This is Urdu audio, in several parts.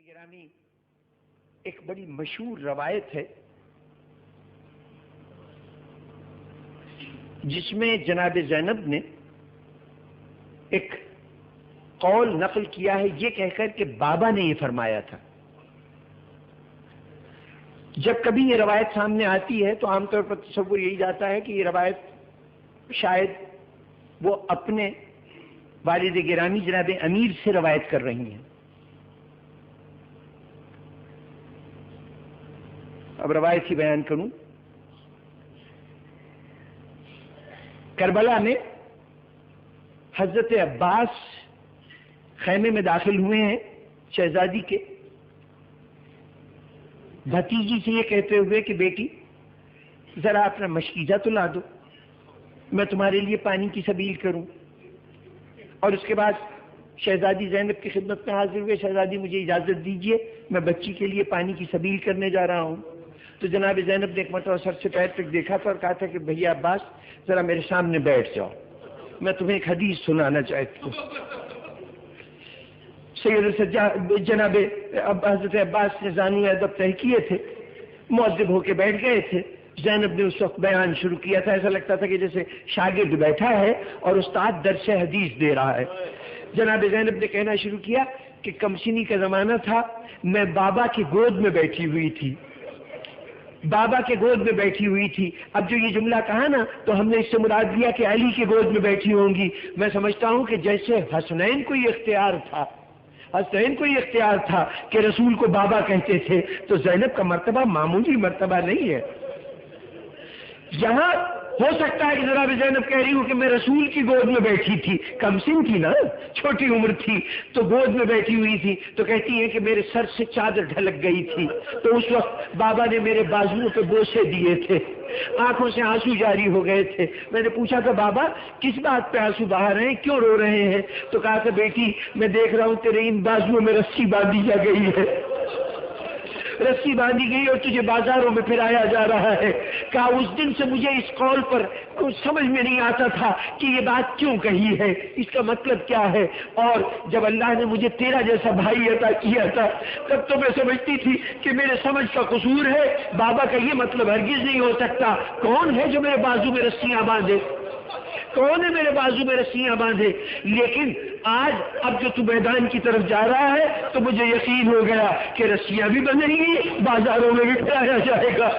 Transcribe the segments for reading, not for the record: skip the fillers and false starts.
گرامی، ایک بڑی مشہور روایت ہے جس میں جناب زینب نے ایک قول نقل کیا ہے یہ کہہ کر کہ بابا نے یہ فرمایا تھا۔ جب کبھی یہ روایت سامنے آتی ہے تو عام طور پر تصور یہی جاتا ہے کہ یہ روایت شاید وہ اپنے والد گرامی جناب امیر سے روایت کر رہی ہیں۔ اب روایت ہی بیان کروں۔ کربلا میں حضرت عباس خیمے میں داخل ہوئے ہیں شہزادی کے، بھتیجی سے یہ کہتے ہوئے کہ بیٹی ذرا اپنا مشکیزہ تو لا دو، میں تمہارے لیے پانی کی سبیل کروں۔ اور اس کے بعد شہزادی زینب کی خدمت میں حاضر ہوئے، شہزادی مجھے اجازت دیجیے میں بچی کے لیے پانی کی سبیل کرنے جا رہا ہوں۔ تو جناب زینب نے ایک مرتبہ سر سے پیر تک دیکھا تھا اور کہا تھا کہ بھیا عباس ذرا میرے سامنے بیٹھ جاؤ، میں تمہیں ایک حدیث سنانا چاہتی ہوں۔ جناب حضرت عباس نے زانو ادب طے کیے تھے، مؤدب ہو کے بیٹھ گئے تھے۔ زینب نے اس وقت بیان شروع کیا تھا، ایسا لگتا تھا کہ جیسے شاگرد بیٹھا ہے اور استاد درس حدیث دے رہا ہے۔ جناب زینب نے کہنا شروع کیا کہ کمسنی کا زمانہ تھا، میں بابا کی گود میں بیٹھی ہوئی تھی، بابا کے گود میں بیٹھی ہوئی تھی۔ اب جو یہ جملہ کہا نا تو ہم نے اس سے مراد لیا کہ علی کے گود میں بیٹھی ہوں گی۔ میں سمجھتا ہوں کہ جیسے حسنین کو یہ اختیار تھا، حسنین کو یہ اختیار تھا کہ رسول کو بابا کہتے تھے، تو زینب کا مرتبہ معمولی مرتبہ نہیں ہے۔ یہاں ہو سکتا ہے کہ جناب زینب کہہ رہی ہوں کہ میں رسول کی گود میں بیٹھی تھی، کم سن تھی نا، چھوٹی عمر تھی تو گود میں بیٹھی ہوئی تھی، تو کہتی ہے کہ میرے سر سے چادر ڈھلک گئی تھی، تو اس وقت بابا نے میرے بازوؤں پہ بوسے دیے تھے، آنکھوں سے آنسو جاری ہو گئے تھے۔ میں نے پوچھا تھا بابا کس بات پہ آنسو بہا رہے ہیں، کیوں رو رہے ہیں؟ تو کہا تھا بیٹی میں دیکھ رہا ہوں تیرے ان بازوؤں میں رسی باندھی جا گئی ہے، رسی باندھی گئی اور تجھے بازاروں میں پھرایا جا رہا ہے۔ کہا اس دن سے مجھے اس قول پر کچھ سمجھ میں نہیں آتا تھا کہ یہ بات کیوں کہی ہے، اس کا مطلب کیا ہے، اور جب اللہ نے مجھے تیرا جیسا بھائی عطا کیا تھا تب تو میں سمجھتی تھی کہ میرے سمجھ کا قصور ہے، بابا کا یہ مطلب ہرگز نہیں ہو سکتا۔ کون ہے جو میرے بازو میں رسیاں باندھے، کون ہے میرے بازو میں رسیاں باندھے؟ لیکن آج اب جو تو میدان کی طرف جا رہا ہے تو مجھے یقین ہو گیا کہ رسیاں بھی بندھیں گی، بازاروں میں بھی پھیلایا جائے گا۔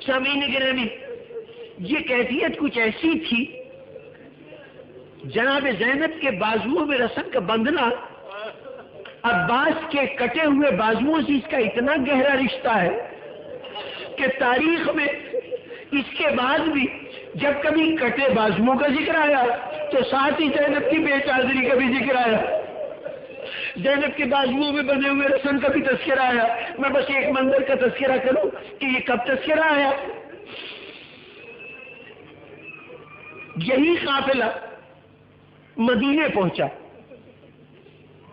سامعین گرامی، یہ کیفیت کچھ ایسی تھی، جناب زینب کے بازوؤں میں رسن کا بندھنا عباس کے کٹے ہوئے بازوؤں سے اس کا اتنا گہرا رشتہ ہے کہ تاریخ میں اس کے بعد بھی جب کبھی کٹے بازوؤں کا ذکر آیا تو ساتھ ہی زینب کی بے چادری کا بھی ذکر آیا، زینب کے بازوؤں میں بندھے ہوئے رسن کا بھی تذکرہ آیا۔ میں بس ایک منظر کا تذکرہ کروں کہ یہ کب تذکرہ آیا۔ یہی قافلہ مدینے پہنچا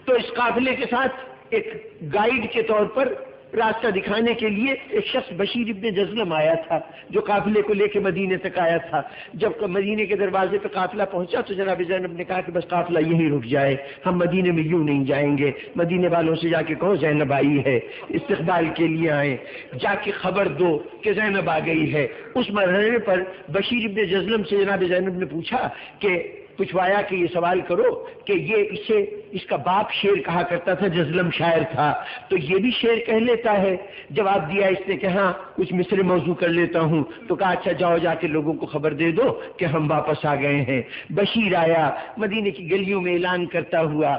تو اس قافلے کے ساتھ ایک گائیڈ کے طور پر راستہ دکھانے کے لیے ایک شخص بشیر ابن جزلم آیا تھا جو قافلے کو لے کے مدینے تک آیا تھا۔ جب مدینے کے دروازے پہ قافلہ پہنچا تو جناب زینب نے کہا کہ بس قافلہ یہیں رک جائے، ہم مدینے میں یوں نہیں جائیں گے، مدینے والوں سے جا کے کہو زینب آئی ہے، استقبال کے لیے آئیں، جا کے خبر دو کہ زینب آ گئی ہے۔ اس مرحلے پر بشیر ابن جزلم سے جناب زینب نے پوچھا کہ پوچھوایا کہ یہ سوال کرو کہ یہ اس کا باپ شیر کہا کرتا تھا، جزلم شاعر تھا، تو یہ بھی شیر کہہ لیتا ہے؟ جواب دیا اس نے کہ ہاں کچھ مصرے موضوع کر لیتا ہوں۔ تو کہا اچھا جاؤ جا کے لوگوں کو خبر دے دو کہ ہم واپس آ گئے ہیں۔ بشیر آیا، مدینے کی گلیوں میں اعلان کرتا ہوا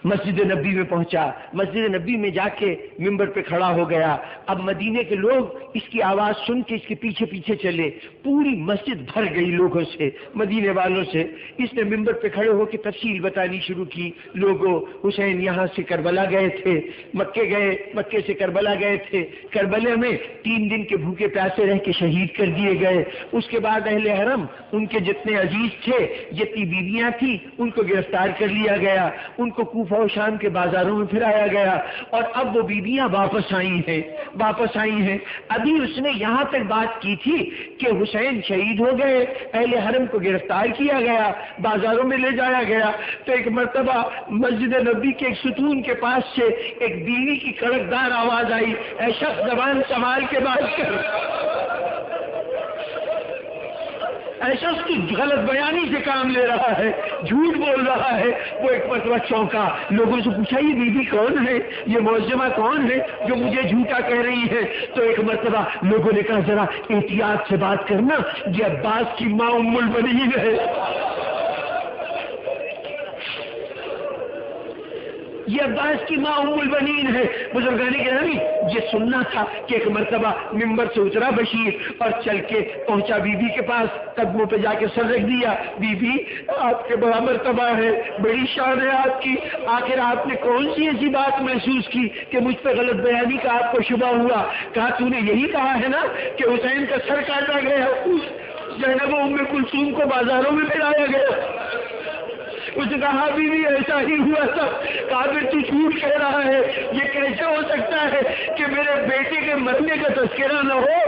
مسجد نبی میں پہنچا، مسجد نبی میں جا کے ممبر پہ کھڑا ہو گیا۔ اب مدینے کے لوگ اس کی آواز سن کے اس کے پیچھے پیچھے چلے، پوری مسجد بھر گئی لوگوں سے، مدینے والوں سے۔ اس نے ممبر پہ کھڑے ہو کے تفصیل بتانی شروع کی، لوگوں حسین یہاں سے کربلا گئے تھے، مکے سے کربلا گئے تھے، کربلا میں 3 دن کے بھوکے پیاسے رہ کے شہید کر دیے گئے۔ اس کے بعد اہل حرم ان کے جتنے عزیز تھے، جتنی بیویاں تھیں، ان کو گرفتار کر لیا گیا، ان کو کوفہ و شام کے بازاروں میں پھرایا گیا، اور اب وہ بیویاں واپس آئی ہیں۔ ابھی اس نے یہاں تک بات کی تھی کہ حسین شہید ہو گئے، اہل حرم کو گرفتار کیا گیا، بازاروں میں لے جایا گیا، تو ایک مرتبہ مسجد نبوی کے ایک ستون کے پاس سے ایک بیوی کی کڑکدار آواز آئی، اے شخص زبان سنبھال کے بات کر، ایسا اس کی غلط بیانی سے کام لے رہا ہے، جھوٹ بول رہا ہے۔ وہ ایک مرتبہ چونکا، لوگوں سے پوچھا یہ بیوی کون ہے، یہ معظمہ کون ہے جو مجھے جھوٹا کہہ رہی ہے؟ تو ایک مرتبہ لوگوں نے کہا ذرا احتیاط سے بات کرنا، یہ عباس کی ماں ام البنین ہے، یہ عباس کی ماں ام البنین ہے۔ بزرگان گرامی، یہ سننا تھا کہ ایک مرتبہ ممبر سے اترا بشیر اور چل کے پہنچا بی بی کے پاس، قدموں پہ جا کے سر رکھ دیا، بی بی آپ کے بڑا مرتبہ ہے، بڑی شان ہے آپ کی، آخر آپ نے کون سی ایسی بات محسوس کی کہ مجھ پہ غلط بیانی کا آپ کو شبہ ہوا؟ کہا تو نے یہی کہا ہے نا کہ حسین کا سر کاٹا گیا، زینب و ام کلثوم کو بازاروں میں پھرایا گیا؟ اس نے کہا بیوی ایسا ہی ہوا تھا۔ کہا پھر تو جھوٹ کہہ رہا ہے، یہ کیسے ہو سکتا ہے کہ میرے بیٹے کے مرنے کا تذکرہ نہ ہو،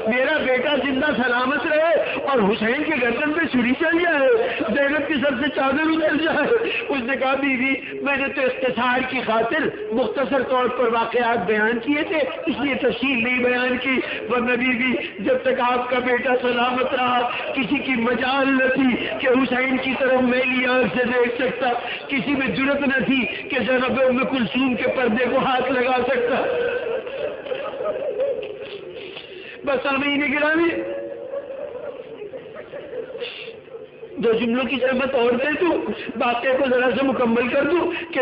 میرا بیٹا زندہ سلامت رہے اور حسین کے گردن پہ چھری چل جائے، زینب کی سر سے چادر اتر جائے؟ اس نے کہا بیوی میں نے تو اختصار کی خاطر مختصر طور پر واقعات بیان کیے تھے، اس لیے تفصیل نہیں بیان کی، ورنہ بیوی جب تک آپ کا بیٹا سلامت رہا کسی کی مجال نہ تھی کہ حسین کی طرف میلی آنکھ سے دیکھ سکتا، کسی میں جرت نہ تھی کہ زینب ام کلثوم کے پردے کو ہاتھ لگا سکتا۔ بس سامعین گرامی، دو جملوں کی ضرورت اور دے دوں، واقعے کو ذرا سے مکمل کر دوں کہ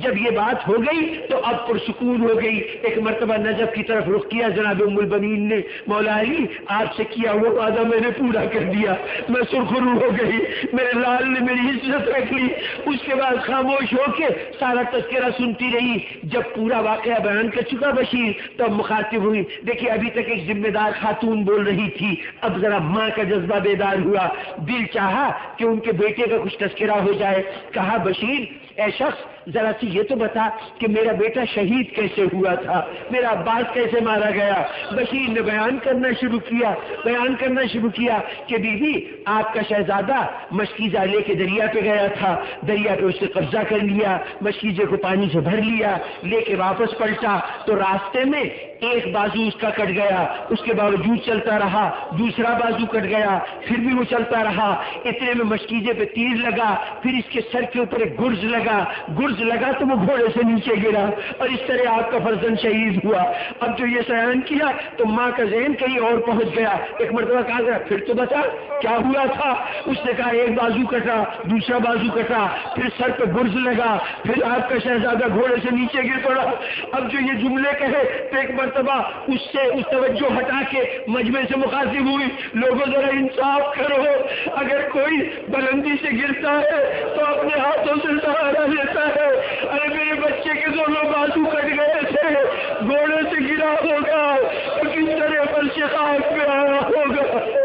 جب یہ بات ہو گئی تو اب پرسکون ہو گئی۔ ایک مرتبہ نجف کی طرف رخ کیا جناب ام البنین نے، مولا علی آپ سے کیا ہوا وعدہ میں نے پورا کر دیا، میں سرخرو ہو گئی، میرے لال نے میری عزت رکھ لی۔ اس کے بعد خاموش ہو کے سارا تذکرہ سنتی رہی۔ جب پورا واقعہ بیان کر چکا بشیر تو اب مخاطب ہوئی، دیکھیے ابھی تک ایک ذمہ دار خاتون بول رہی تھی، اب ذرا ماں کا جذبہ بیدار ہوا، دل چاہا کہ ان کے بیٹے کا کچھ تذکرہ ہو جائے۔ کہا بشیر اے شخص ذرا سی یہ تو بتا کہ میرا بیٹا شہید کیسے ہوا تھا، میرا عباس کیسے مارا گیا؟ بشیر نے بیان کرنا شروع کیا کہ بی بی آپ کا شہزادہ مشکیزہ لے کے دریا پہ گیا تھا، دریا پہ اس نے قبضہ کر لیا، مشکیزے کو پانی سے بھر لیا، لے کے واپس پلٹا تو راستے میں ایک بازو اس کا کٹ گیا، اس کے باوجود چلتا رہا، دوسرا بازو کٹ گیا، پھر بھی وہ چلتا رہا، اتنے میں مشکیزے پہ تیر لگا، پھر اس کے سر کے اوپر ایک گرز لگا تو وہ گھوڑے سے نیچے گرا، اور اس طرح آپ کا فرزند شہید ہوا۔ اب جو یہ بیان کیا تو ماں کا ذہن کہیں اور پہنچ گیا۔ ایک مرتبہ کہا گیا پھر تو بتا کیا ہوا تھا؟ اس نے کہا ایک بازو کٹا، دوسرا بازو کٹا، پھر سر پہ گرز لگا، پھر آپ کا شہزادہ گھوڑے سے نیچے گر پڑا۔ اب جو یہ جملے کہے تو ایک مرتبہ اس توجہ ہٹا کے مجمع سے مخاطب ہوئی، لوگوں ذرا انصاف کرو، اگر کوئی بلندی سے گرتا ہے تو اپنے ہاتھوں سے سہارا لیتا ہے، ارے میرے بچے کے دونوں بازو کٹ گئے تھے، گھوڑے سے گرا ہوگا تو کس طرح فرش خاک پہ آیا ہوگا۔